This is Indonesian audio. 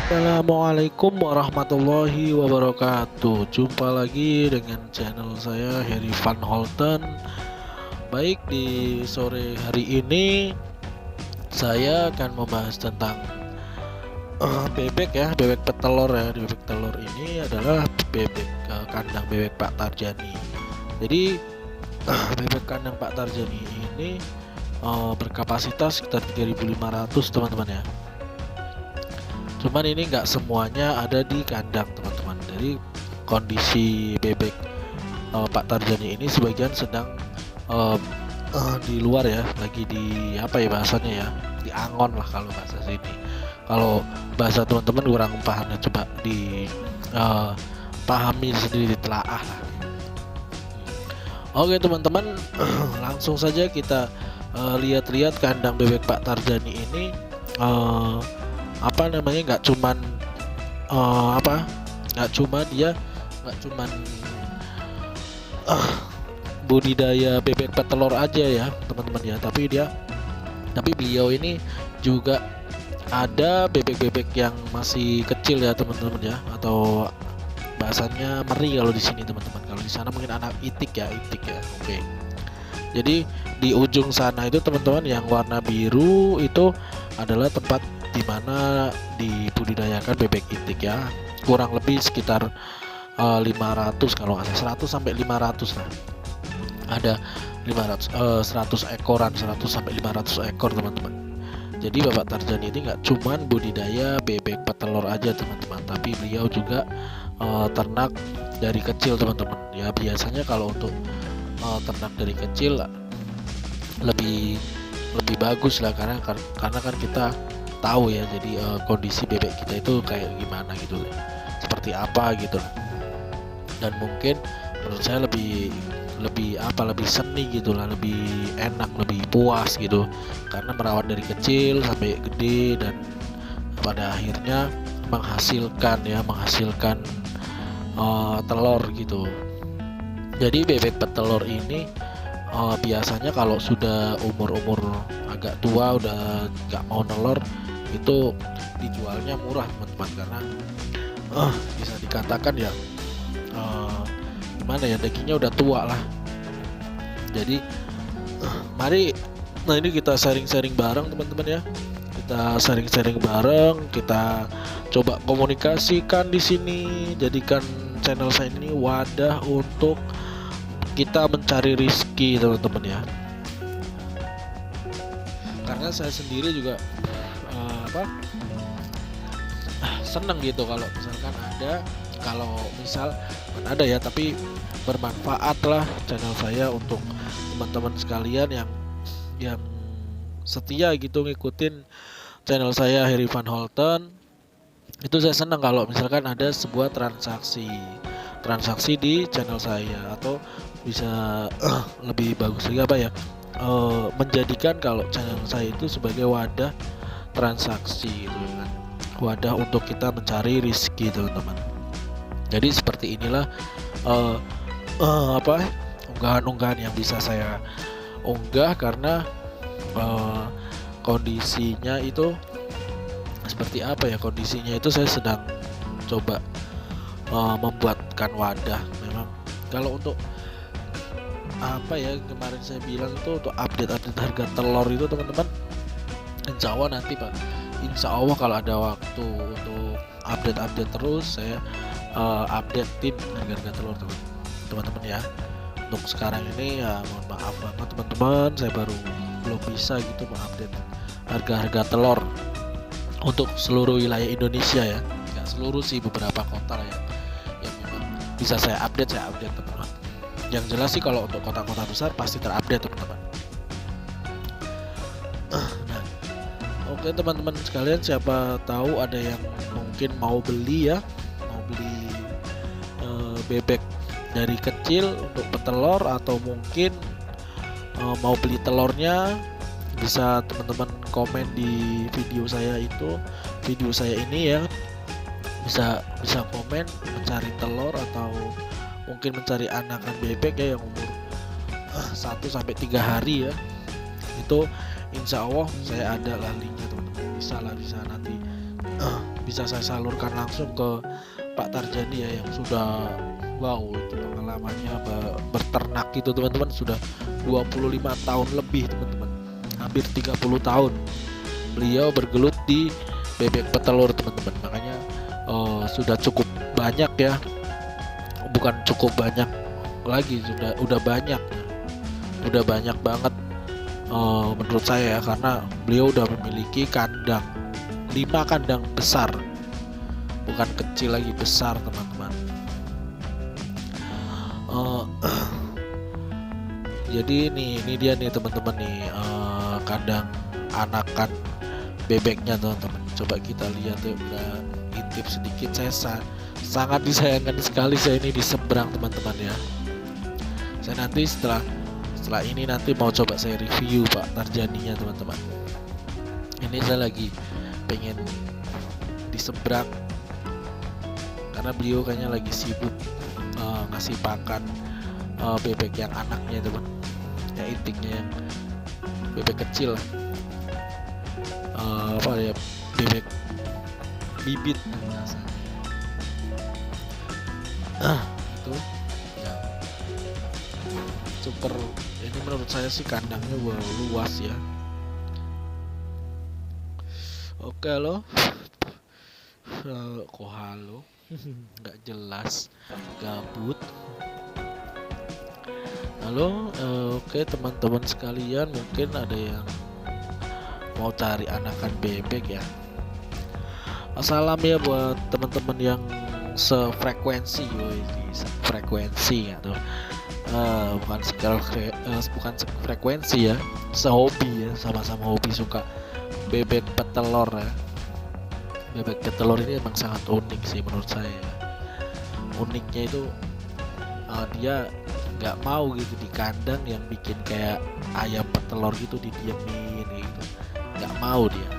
Assalamualaikum warahmatullahi wabarakatuh. Jumpa lagi dengan channel saya Harry Van Holten. Baik, di sore hari ini saya akan membahas tentang bebek ya, bebek petelur ya. Bebek telur ini adalah bebek kandang bebek Pak Tarjani. Jadi bebek kandang Pak Tarjani ini berkapasitas sekitar 3.500 teman-teman ya. Cuman ini nggak semuanya ada di kandang teman-teman. Jadi kondisi bebek Pak Tarjani ini sebagian sedang di luar ya, lagi di apa ya bahasanya ya, di angon lah kalau bahasa sini. Kalau bahasa teman-teman kurang paham ya, coba di pahami sendiri, ditelaah lah. Oke teman-teman, langsung saja kita lihat-lihat kandang bebek Pak Tarjani ini. Apa namanya, nggak cuman nggak cuman budidaya bebek petelur aja ya teman-teman ya, tapi beliau ini juga ada bebek-bebek yang masih kecil ya teman-teman ya, atau bahasanya meri kalau di sini teman-teman. Kalau di sana mungkin anak itik ya. Oke. Jadi di ujung sana itu teman-teman yang warna biru itu adalah tempat di mana dibudidayakan bebek itik ya, kurang lebih sekitar 500 kalau nggak salah, 100 sampai 500 lah, ada 100 ekoran, 100 sampai 500 ekor teman-teman. Jadi Bapak Tarjani ini nggak cuman budidaya bebek petelur aja teman-teman, tapi beliau juga ternak dari kecil teman-teman ya. Biasanya kalau untuk ternak dari kecil lebih bagus lah, karena kan kita tahu ya, jadi kondisi bebek kita itu kayak gimana gitu, seperti apa gitu. Dan mungkin menurut saya lebih seni gitu lah, lebih enak, lebih puas gitu, karena merawat dari kecil sampai gede dan pada akhirnya menghasilkan telur gitu. Jadi bebek petelur ini biasanya kalau sudah umur agak tua, udah nggak mau nelor, itu dijualnya murah teman-teman, karena bisa dikatakan ya gimana ya, dagingnya udah tua lah. Jadi mari, nah ini kita sharing bareng teman-teman ya, kita sharing bareng, kita coba komunikasikan di sini, jadikan channel saya ini wadah untuk kita mencari rizki teman-teman ya. Karena saya sendiri juga seneng gitu kalau misalkan ada ya, tapi bermanfaat lah channel saya untuk teman-teman sekalian yang setia gitu ngikutin channel saya Harry Van Holten. Itu saya senang kalau misalkan ada sebuah transaksi di channel saya, atau bisa lebih bagus lagi menjadikan kalau channel saya itu sebagai wadah transaksi gitu kan, wadah untuk kita mencari rezeki teman-teman. Jadi seperti inilah unggahan-unggahan yang bisa saya unggah, karena kondisinya itu seperti apa ya, kondisinya itu saya sedang coba membuatkan wadah. Memang kalau untuk kemarin saya bilang itu untuk update harga telur itu teman-teman, insya Allah kalau ada waktu untuk update terus, saya updatein harga telur teman-teman ya. Untuk sekarang ini ya mohon maaf banget teman-teman, saya belum bisa gitu mengupdate harga telur untuk seluruh wilayah Indonesia ya. Nggak seluruh sih, beberapa kota lah yang memang bisa saya update teman-teman. Yang jelas sih kalau untuk kota-kota besar pasti terupdate teman-teman. Nah, oke teman-teman sekalian, siapa tahu ada yang mungkin mau beli bebek dari kecil untuk petelur, atau mungkin mau beli telurnya, bisa teman-teman komen di video saya ini ya, bisa komen mencari telur, atau mungkin mencari anakan bebek ya yang umur 1 sampai 3 hari ya. Itu insya Allah saya ada lah linknya teman-teman, bisa nanti bisa saya salurkan langsung ke Pak Tarjani ya, yang sudah wow itu pengalamannya berternak itu teman-teman, sudah 25 tahun lebih teman-teman, hampir 30 tahun beliau bergelut di bebek petelur teman-teman. Makanya sudah cukup banyak ya, bukan cukup banyak lagi, udah banyak ya. Udah banyak banget menurut saya ya, karena beliau udah memiliki 5 kandang besar, bukan kecil lagi, besar teman-teman. Jadi ini dia nih teman-teman nih, kandang anakan bebeknya teman-teman. Coba kita lihat ya, kita intip sedikit. Saya sangat disayangkan sekali saya ini di seberang teman-teman ya. Saya nanti setelah ini nanti mau coba saya review Pak Tarjaninya teman-teman. Ini saya lagi pengen di seberang karena beliau kayaknya lagi sibuk ngasih pakan bebek yang anaknya teman, ya intinya yang bebek kecil, apa ya, bebek bibit itu ya, super. Ini menurut saya sih kandangnya luas ya. Oke loh, kok halo nggak jelas, gabut. Halo, oke teman-teman sekalian, mungkin ada yang mau cari anakan bebek ya. Salam ya buat teman-teman yang sefrekuensi atau bukan sefrekuensi ya, sehobi ya, sama-sama hobi suka bebek petelur ya. Bebek petelur ini emang sangat unik sih menurut saya. Uniknya itu dia nggak mau gitu di kandang yang bikin kayak ayam petelur gitu, didiemin gitu, nggak mau dia.